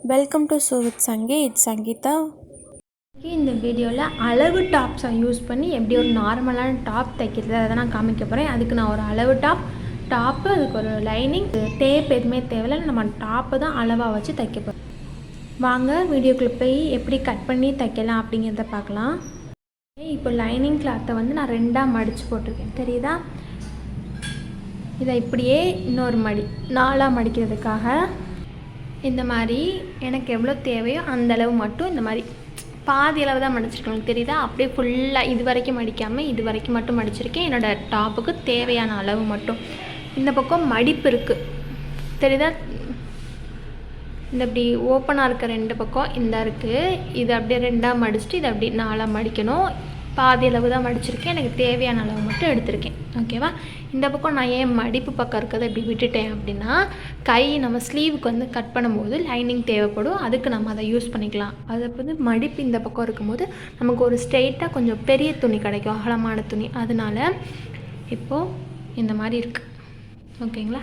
Welcome to show with Sange. It's Sangeetha. இந்த வீடியோவில் அளவு டாப்ஸை யூஸ் பண்ணி எப்படி ஒரு நார்மலான டாப் தைக்கிறது அதை நான் காமிக்க போகிறேன். அதுக்கு நான் ஒரு அளவு டாப்பு அதுக்கு ஒரு லைனிங், டேப் எதுவுமே தேவையில்லை. நம்ம டாப்பு தான் அளவாக வச்சு தைக்க போகிறோம். வாங்க வீடியோக்குள்ளே போய் எப்படி கட் பண்ணி தைக்கலாம் அப்படிங்கிறத பார்க்கலாம். இப்போ லைனிங் கிளாத்தை வந்து நான் 2ஆக மடித்து போட்டிருக்கேன், தெரியுதா? இதை இப்படியே இன்னொரு 4ஆக மடிக்கிறதுக்காக இந்த மாதிரி எனக்கு எவ்வளோ தேவையோ அந்தளவு மட்டும் இந்த மாதிரி பாதி அளவு தான் மடிச்சிருக்கேன், தெரியுதா? அப்படியே ஃபுல்லாக இது வரைக்கும் மடிக்காமல் இது வரைக்கும் மட்டும் மடிச்சிருக்கேன். என்னோடய டாப்புக்கு தேவையான அளவு மட்டும். இந்த பக்கம் மடிப்பு இருக்குது, தெரியுதா? இந்த இப்படி ஓப்பனாக இருக்க 2 பக்கம் இந்த இருக்குது. இது அப்படியே 2ஆக மடிச்சுட்டு இதை அப்படி 4ஆக மடிக்கணும். பாதி அளவு தான் மடிச்சிருக்கேன், எனக்கு தேவையான அளவு மட்டும் எடுத்திருக்கேன், ஓகேவா? இந்த பக்கம் நான் ஏன் மடிப்பு பக்கம் இருக்கிறத இப்படி விட்டுட்டேன் அப்படின்னா, கை நம்ம ஸ்லீவுக்கு வந்து கட் பண்ணும்போது லைனிங் தேவைப்படும், அதுக்கு நம்ம அதை யூஸ் பண்ணிக்கலாம். அதை வந்து மடிப்பு இந்த பக்கம் இருக்கும்போது நமக்கு ஒரு ஸ்ட்ரெயிட்டாக கொஞ்சம் பெரிய துணி கிடைக்கும், அகலமான துணி. அதனால இப்போது இந்த மாதிரி இருக்குது, ஓகேங்களா?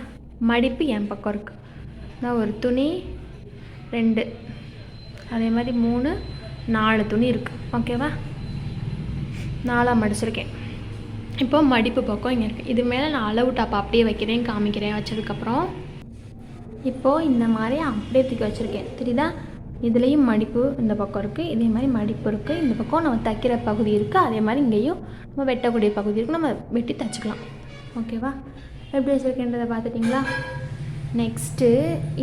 மடிப்பு என் பக்கம் இருக்குது. நான் ஒரு துணி 2, அதே மாதிரி 3, 4 துணி இருக்குது, ஓகேவா? 4ஆக மடிச்சிருக்கேன். இப்போது மடிப்பு பக்கம் இங்கே இருக்குது. இது மேலே நான் அளவு டாப் அப்படியே வைக்கிறேன், காமிக்கிறேன். வச்சதுக்கப்புறம் இப்போது இந்த மாதிரி அப்படியே தூக்கி வச்சுருக்கேன், தெரியுதா? இதுலேயும் மடிப்பு இந்த பக்கம் இருக்குது, இதே மாதிரி மடிப்பு இருக்குது. இந்த பக்கம் நம்ம தைக்கிற பகுதி இருக்குது, அதே மாதிரி இங்கேயும் நம்ம வெட்டக்கூடிய பகுதி இருக்குது. நம்ம வெட்டி தைச்சிக்கலாம், ஓகேவா? எப்படி வச்சுருக்கேன்றதை பார்த்துட்டிங்களா? நெக்ஸ்ட்டு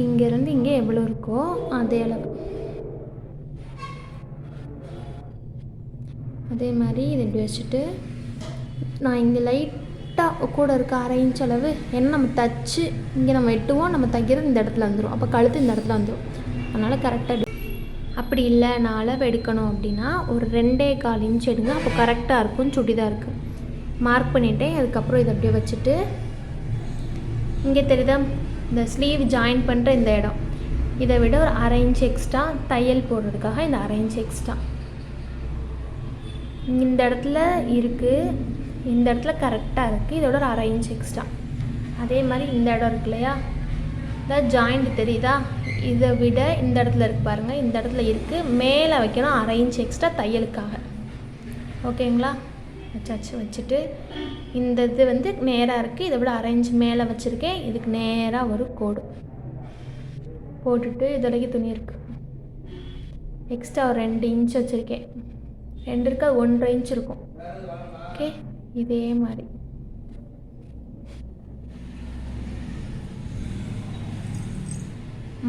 இங்கேருந்து இங்கே எவ்வளோ இருக்கோ அதே அளவு, அதே மாதிரி இது இப்படி வச்சுட்டு நான் இங்கே லைட்டாக கூட இருக்க 1/2 இன்ச் அளவு, ஏன்னா நம்ம தச்சு இங்கே நம்ம வெட்டுவோம், நம்ம தைக்கிறது இந்த இடத்துல வந்துடும், அப்போ கழுத்து இந்த இடத்துல வந்துடும். அதனால் கரெக்டாக அப்படி இல்லை, நான் அளவு எடுக்கணும் அப்படின்னா ஒரு 2.25 இன்ச் எடுங்க, அப்போ கரெக்டாக இருக்கும். சுடிதாருக்கு மார்க் பண்ணிவிட்டேன். அதுக்கப்புறம் இதை அப்படியே வச்சுட்டு இங்கே தெரியுதா இந்த ஸ்லீவ் ஜாயின் பண்ணுற இந்த இடம், இதை விட ஒரு 1/2 இன்ச் எக்ஸ்ட்ரா தையல் போடுறதுக்காக இந்த 1/2 இன்ச் எக்ஸ்ட்ரா இந்த இடத்துல இருக்குது, இந்த இடத்துல கரெக்டாக இருக்குது. இதோட ஒரு 1/2 இன்ச் எக்ஸ்ட்ரா. அதே மாதிரி இந்த இடம் இருக்கு இல்லையா, இந்த ஜாயிண்ட் தெரியுதா? இதை விட இந்த இடத்துல இருக்குது பாருங்கள், இந்த இடத்துல இருக்குது, மேலே வைக்கணும் 1/2 இன்ச் எக்ஸ்ட்ரா தையலுக்காக, ஓகேங்களா? வச்சுட்டு இந்த இது வந்து நேராக இருக்குது, இதை விட 1/2 இன்ச் மேலே வச்சுருக்கேன். இதுக்கு நேராக ஒரு கோடு போட்டுட்டு இதோடய துணி இருக்குது, எக்ஸ்ட்ரா ஒரு 2 இன்ச் வச்சுருக்கேன். 2 இருக்கு, அது 1/2 இன்ச் இருக்கும், ஓகே? இதே மாதிரி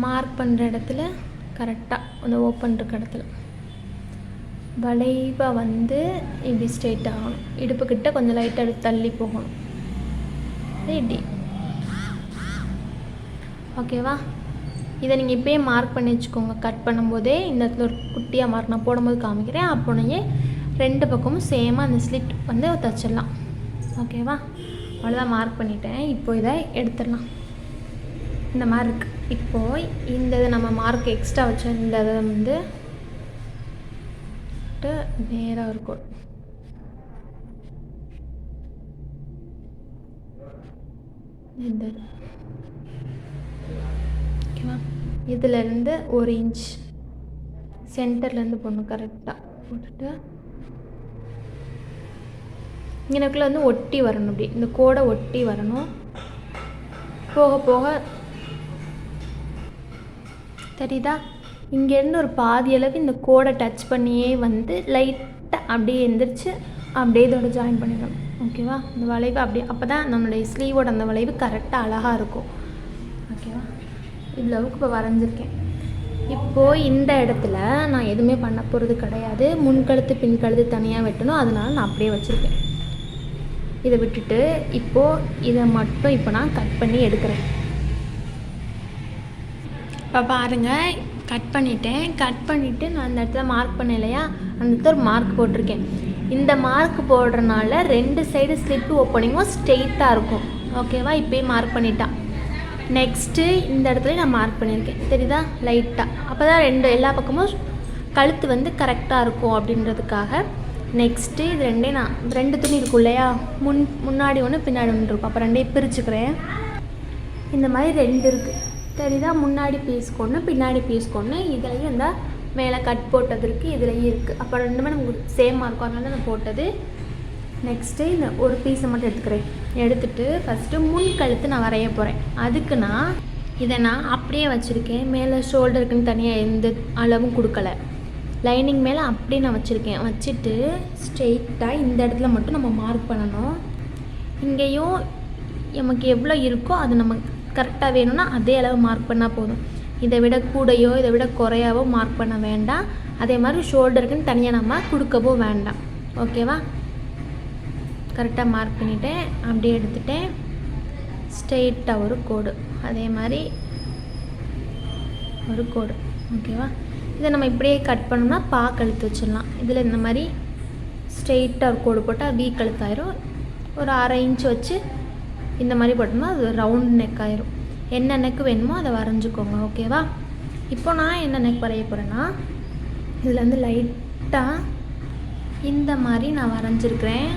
மார்க் பண்ணுற இடத்துல கரெக்டாக அந்த ஓப்பன் இருக்க இடத்துல வளைவாக வந்து இப்படி ஸ்ட்ரெயிட் ஆகணும். இடுப்புக்கிட்ட கொஞ்சம் லைட்டாக தள்ளி போகணும், இப்படி, ஓகேவா? இதை நீங்கள் இப்போயே மார்க் பண்ணி வச்சுக்கோங்க. கட் பண்ணும்போதே இந்த இடத்துல ஒரு குட்டியாக மார்க் நான் போடும்போது காமிக்கிறேன். அப்போனையே 2 பக்கமும் சேமாக அந்த ஸ்லிட் வந்து தைச்சிடலாம், ஓகேவா? அவ்வளோதான், மார்க் பண்ணிட்டேன். இப்போ இதை எடுத்துடலாம். இந்த மாதிரி இருக்குது. இப்போது இந்த இதை நம்ம மார்க் எக்ஸ்ட்ரா வச்ச இந்த இதை வந்து நேராக இருக்கும், இந்த ஓகேவா? இதிலேருந்து 1 இன்ச் சென்டர்லேருந்து போடணும், கரெக்டாக போட்டுட்டு இங்கனக்குள்ளே வந்து ஒட்டி வரணும், அப்படி இந்த கோடை ஒட்டி வரணும். போக போக தெரியுதா? இங்கேருந்து ஒரு பாதி அளவு இந்த கோடை டச் பண்ணியே வந்து லைட்டாக அப்படியே எந்திரிச்சு அப்படியே இதோட ஜாயின் பண்ணிடணும், ஓகேவா? இந்த வளைவு அப்படியே, அப்போ தான் நம்மளுடைய ஸ்லீவோட அந்த வளைவு கரெக்டாக அழகாக இருக்கும், ஓகேவா? இவ்வளவுக்கு இப்போ வரைஞ்சிருக்கேன். இப்போது இந்த இடத்துல நான் எதுவுமே பண்ண போகிறது கிடையாது. முன்கழுத்து பின்கழுத்து தனியாக வெட்டணும், அதனால நான் அப்படியே வச்சுருக்கேன். இதை விட்டுட்டு இப்போது இதை மட்டும் இப்போ நான் கட் பண்ணி எடுக்கிறேன். இப்போ பாருங்கள், கட் பண்ணிவிட்டேன். கட் பண்ணிவிட்டு நான் அந்த இடத்துல மார்க் பண்ணேன் இல்லையா, அந்த இடத்துல ஒரு மார்க் போட்டிருக்கேன். இந்த மார்க் போடுறதுனால 2 சைடு ஸ்லிப் ஓப்பனிங்கும் ஸ்ட்ரெயிட்டாக இருக்கும், ஓகேவா? இப்போயே மார்க் பண்ணிட்டா. நெக்ஸ்ட்டு இந்த இடத்துல நான் மார்க் பண்ணியிருக்கேன், தெரியுதா? லைட்டாக, அப்போ தான் எல்லா பக்கமும் கழுத்து வந்து கரெக்டாக இருக்கும் அப்படின்றதுக்காக. நெக்ஸ்ட்டு இது 2 துணி இருக்கும் இல்லையா, முன்னாடி ஒன்று பின்னாடி ஒன்று இருக்கும், அப்போ 2 பிரிச்சுக்கிறேன். இந்த மாதிரி 2 இருக்குது, தெரியுதா? முன்னாடி பீஸ் கொண்டு பின்னாடி பீஸ் கொண்டு இதுலேயும் இந்த மேலே கட் போட்டது இருக்குது, இதுலேயும் இருக்குது. அப்போ ரெண்டுமே நமக்கு சேமாக இருக்கும், அதனால நான் போட்டது. நெக்ஸ்ட்டு இந்த ஒரு பீஸை மட்டும் எடுத்துக்கிறேன். எடுத்துகிட்டு ஃபஸ்ட்டு முன் கழுத்து நான் வரைய போகிறேன். அதுக்கு நான் இதை அப்படியே வச்சுருக்கேன். மேலே ஷோல்டருக்குன்னு தனியாக எந்த அளவும் கொடுக்கல. லைனிங் மேலே அப்படியே நான் வச்சுருக்கேன். வச்சுட்டு ஸ்ட்ரெயிட்டாக இந்த இடத்துல மட்டும் நம்ம மார்க் பண்ணணும். இங்கேயும் நமக்கு எவ்வளோ இருக்கோ அது நம்ம கரெக்டாக வேணும்னா அதே அளவு மார்க் பண்ணால் போதும். இதை விட கூடையோ இதை விட குறையாவோ மார்க் பண்ண வேண்டாம். அதே மாதிரி ஷோல்டருக்குன்னு தனியாக நம்ம கொடுக்கவோ வேண்டாம். ஓகேவா? கரெக்டாக மார்க் பண்ணிவிட்டேன். அப்படியே எடுத்துகிட்டேன். ஸ்ட்ரெயிட்டாக ஒரு கோடு, அதே மாதிரி ஒரு கோடு. ஓகேவா? இதை நம்ம இப்படியே கட் பண்ணோம்னா கழுத்து வச்சிடலாம். இதில் இந்த மாதிரி ஸ்ட்ரெயிட்டாக ஒரு கோடு போட்டால் வீ கழுத்தாயிரும். ஒரு 1/2 இன்ச் வச்சு இந்த மாதிரி போட்டோம்னா அது ரவுண்ட் நெக் ஆயிரும். என்ன நெக் வேணுமோ அதை வரைஞ்சிக்கோங்க. ஓகேவா? இப்போ நான் என்ன நெக் வரைய போகிறேன்னா, இதில் வந்து லைட்டாக இந்த மாதிரி நான் வரைஞ்சிருக்கிறேன்.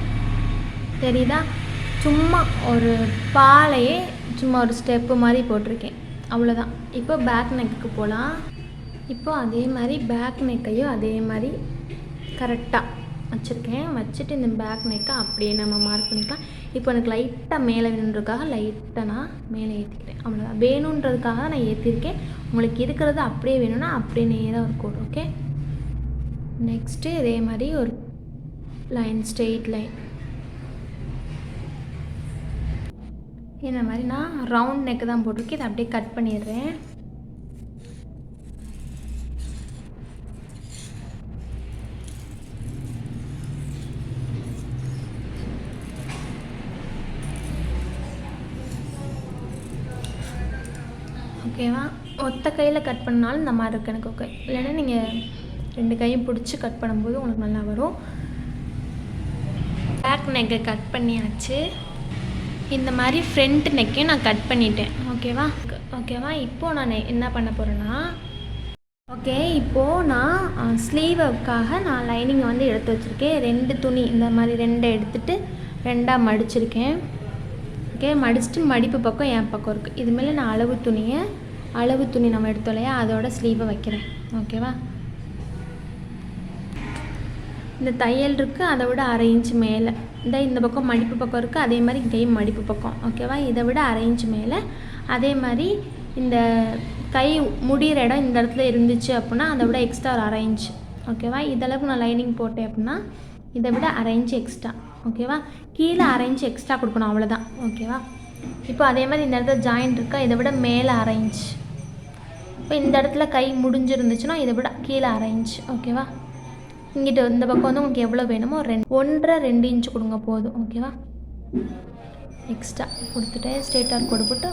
தெரியுதா? சும்மா ஒரு பாலையே சும்மா ஒரு ஸ்டெப்பு மாதிரி போட்டிருக்கேன், அவ்வளோதான். இப்போ பேக் நெக்குக்கு போகலாம். இப்போ அதே மாதிரி பேக் நெக்கையும் அதே மாதிரி கரெக்டாக வச்சுருக்கேன். வச்சுட்டு இந்த பேக் நெக்கை அப்படியே நம்ம மார்க் பண்ணிக்கலாம். இப்போ எனக்கு லைட்டாக மேலே வேணுன்றதுக்காக லைட்டாக நான் மேலே ஏற்றிக்கிட்டேன், அவ்வளோதான். வேணுன்றதுக்காக நான் ஏற்றிருக்கேன். உங்களுக்கு இருக்கிறது அப்படியே வேணும்னா அப்படியே நேராக ஒரு கோடு. ஓகே? நெக்ஸ்ட்டு இதே மாதிரி ஒரு லைன், ஸ்ட்ரெயிட் லைன். இந்த மாதிரி நான் ரவுண்ட் நெக்கு தான் போட்டிருக்கேன். இதை அப்படியே கட் பண்ணிடுறேன். ஓகேவா? ஒத்த கையில் கட் பண்ணாலும் இந்த மாதிரி இருக்குது எனக்கு. ஓகே, இல்லைன்னா நீங்கள் 2 கையும் பிடிச்சி கட் பண்ணும்போது உங்களுக்கு நல்லா வரும். பேக் நெக்கை கட் பண்ணியாச்சு. இந்த மாதிரி ஃப்ரண்ட் நெக்கையும் நான் கட் பண்ணிட்டேன். ஓகேவா? இப்போது நான் என்ன பண்ண போகிறேன்னா, ஓகே, இப்போது நான் ஸ்லீவுக்காக நான் லைனிங்கை வந்து எடுத்து வச்சுருக்கேன். 2 துணி இந்த மாதிரி 2 எடுத்துகிட்டு 2ஆக மடிச்சிருக்கேன். ஓகே, மடிச்சுட்டு மடிப்பு பக்கம் என் பக்கம் இருக்குது. இதுமாரி நான் அளவு துணி நம்ம எடுத்தோம் இல்லையா, அதோட ஸ்லீவை வைக்கிறேன். ஓகேவா? இந்த தையல் இருக்குது, அதை விட 1/2 இன்ச் மேலே இந்த பக்கம் மடிப்பு பக்கம் இருக்குது. அதே மாதிரி இங்கேயும் மடிப்பு பக்கம். ஓகேவா? இதை விட 1/2 இன்ச் மேலே. அதே மாதிரி இந்த கை முடிகிற இடம் இந்த இடத்துல இருந்துச்சு அப்படின்னா அதை விட எக்ஸ்ட்ரா ஒரு 1/2 இன்ச். ஓகேவா? இதளவுக்கு நான் லைனிங் போட்டேன் அப்படின்னா இதை விட 1/2 இன்ச் எக்ஸ்ட்ரா. ஓகேவா? கீழே 1/2 இன்ச் எக்ஸ்ட்ரா கொடுக்கணும், அவ்வளோதான். ஓகேவா? இப்போ அதே மாதிரி இந்த இடத்துல ஜாயிண்ட் இருக்கா, இதை விட மேலே 1/2 இன்ச். இப்போ இந்த இடத்துல கை முடிஞ்சிருந்துச்சுன்னா இதை விட கீழே 1/2 இன்ச். ஓகேவா? இங்கிட்ட இந்த பக்கம் வந்து உங்களுக்கு எவ்வளோ வேணுமோ 1.5-2 இன்ச் கொடுங்க போதும். ஓகேவா? எக்ஸ்ட்ரா கொடுத்துட்டு ஸ்ட்ரெயிட்டாக கோடு போட்டு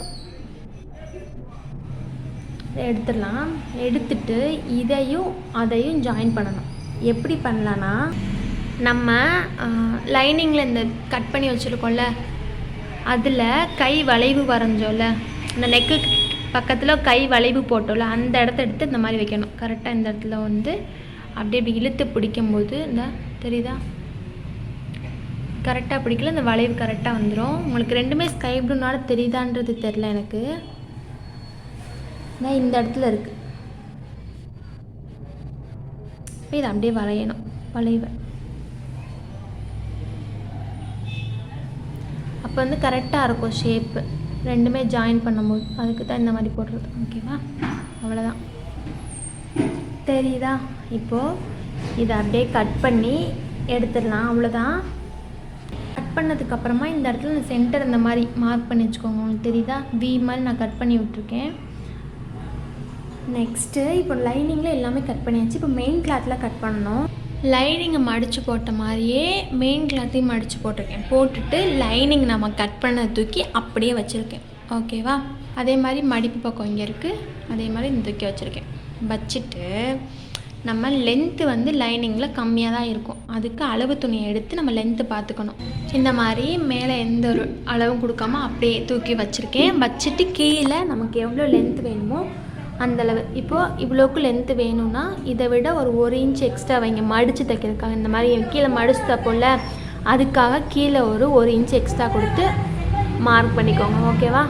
எடுத்துடலாம். எடுத்துட்டு இதையும் அதையும் ஜாயின் பண்ணணும். எப்படி பண்ணலான்னா, நம்ம லைனிங்கில் இந்த கட் பண்ணி வச்சுருக்கோம்ல, அதில் கை வளைவு வரைஞ்சோம்ல, இந்த நெக்கு பக்கத்தில் கை வளைவு போட்டோம்ல, அந்த இடத்த எடுத்து இந்த மாதிரி வைக்கணும். கரெக்டாக இந்த இடத்துல வந்து அப்படியே இப்படி இழுத்து பிடிக்கும்போது இந்த தெரியுதா, கரெக்டாக பிடிக்கல, இந்த வளைவு கரெக்டாக வந்துடும். உங்களுக்கு ரெண்டுமே ஸ்கை ப்ளூனால தெரியுதான்றது தெரில எனக்கு. நான் இந்த இடத்துல இருக்குது. இப்போ இதை அப்படியே வளையணும், வளைவை. அப்போ வந்து கரெக்டாக இருக்கும் ஷேப்பு, ரெண்டுமே ஜாயின் பண்ணும்போது. அதுக்கு தான் இந்த மாதிரி போடுறது. ஓகேவா? அவ்வளோதான். தெரியுதா? இப்போது இதை அப்படியே கட் பண்ணி எடுத்துடலாம், அவ்வளோதான். கட் பண்ணதுக்கப்புறமா இந்த இடத்துல இந்த சென்டர் இந்த மாதிரி மார்க் பண்ணி வச்சுக்கோங்க. உங்களுக்கு தெரியுதா? வி மாதிரி நான் கட் பண்ணி விட்ருக்கேன். நெக்ஸ்ட்டு இப்போ லைனிங்கில் எல்லாமே கட் பண்ணியாச்சு. இப்போ மெயின் கிளாத்தில் கட் பண்ணணும். லைனிங்கை மடித்து போட்ட மாதிரியே மெயின் கிளாத்தையும் மடித்து போட்டிருக்கேன். போட்டுட்டு லைனிங் நம்ம கட் பண்ண தூக்கி அப்படியே வச்சுருக்கேன். ஓகேவா? அதே மாதிரி மடிப்பு பக்கம் இங்கே இருக்குது, அதே மாதிரி இந்த தூக்கி வச்சுருக்கேன். வச்சுட்டு நம்ம லென்த்து வந்து லைனிங்கில் கம்மியாக தான் இருக்கும். அதுக்கு அளவு துணியை எடுத்து நம்ம லென்த்து பார்த்துக்கணும். இந்த மாதிரி மேலே எந்த ஒரு அளவும் கொடுக்காம அப்படியே தூக்கி வச்சுருக்கேன். வச்சுட்டு கீழே நமக்கு எவ்வளோ லென்த்து வேணுமோ அந்தளவு. இப்போது இவ்வளோக்கு லென்த்து வேணும்னா இதை விட ஒரு 1 இன்ச் எக்ஸ்ட்ரா வைங்க, மடித்து தைக்கிறதுக்காக. இந்த மாதிரி கீழே மடித்து தைப்போம்ல, அதுக்காக கீழே ஒரு 1 இன்ச் எக்ஸ்ட்ரா கொடுத்து மார்க் பண்ணிக்கோங்க. ஓகேவா?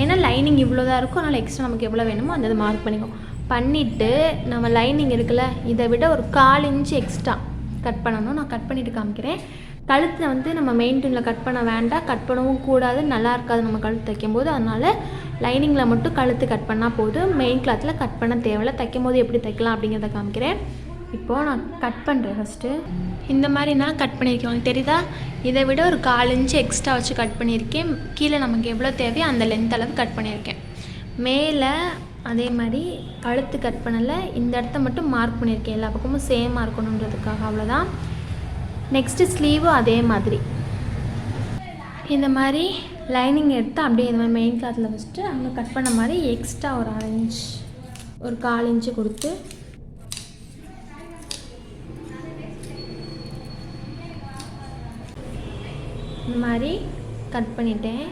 ஏன்னா லைனிங் இவ்வளோ தான் இருக்கும், அதனால் எக்ஸ்ட்ரா நமக்கு எவ்வளோ வேணுமோ அந்த இதை மார்க் பண்ணிக்கோ. பண்ணிவிட்டு நம்ம லைனிங் இருக்குல்ல, இதை விட ஒரு 1/4 இன்ச்சு எக்ஸ்ட்ரா கட் பண்ணணும். நான் கட் பண்ணிவிட்டு காமிக்கிறேன். கழுத்தை வந்து நம்ம மெயின் துணியில் கட் பண்ண வேண்டாம், கட் பண்ணவும் கூடாது, நல்லா இருக்காது நம்ம கழுத்து தைக்கும்போது. அதனால் லைனிங்கில் மட்டும் கழுத்து கட் பண்ணால் போதும், மெயின் கிளாத்தில் கட் பண்ண தேவையில்லை. தைக்கும் போது எப்படி தைக்கலாம் அப்படிங்கிறத காமிக்கிறேன். இப்போது நான் கட் பண்ணுறேன். ஃபஸ்ட்டு இந்த மாதிரி நான் கட் பண்ணியிருக்கேன், உங்களுக்கு தெரியுதா? இதை விட ஒரு 1/4 இன்ச்சு எக்ஸ்ட்ரா வச்சு கட் பண்ணியிருக்கேன். கீழே நமக்கு எவ்வளோ தேவையோ அந்த லென்த் அளவு கட் பண்ணியிருக்கேன். மேலே அதே மாதிரி கழுத்து கட் பண்ணலை, இந்த இடத்த மட்டும் மார்க் பண்ணியிருக்கேன், எல்லா பக்கமும் சேமாக இருக்கணுன்றதுக்காக, அவ்வளோதான். நெக்ஸ்ட்டு ஸ்லீவும் அதே மாதிரி இந்த மாதிரி லைனிங் எடுத்து அப்படியே இந்த மாதிரி மெயின் கிளாத்தில் வச்சுட்டு அங்கே கட் பண்ண மாதிரி எக்ஸ்ட்ரா ஒரு 1/2 இன்ச், ஒரு 1/4 இன்ச்சு கொடுத்து இந்த மாதிரி கட் பண்ணிட்டேன்.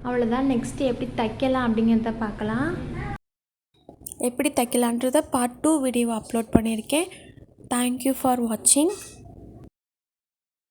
அவ்வளோதான். நெக்ஸ்ட்டு எப்படி தைக்கலாம் அப்படிங்கிறத பார்க்கலாம். எப்படி தைக்கலான்றதை பார்ட் 2 வீடியோ அப்லோட் பண்ணியிருக்கேன். தேங்க்யூ ஃபார் வாட்சிங்.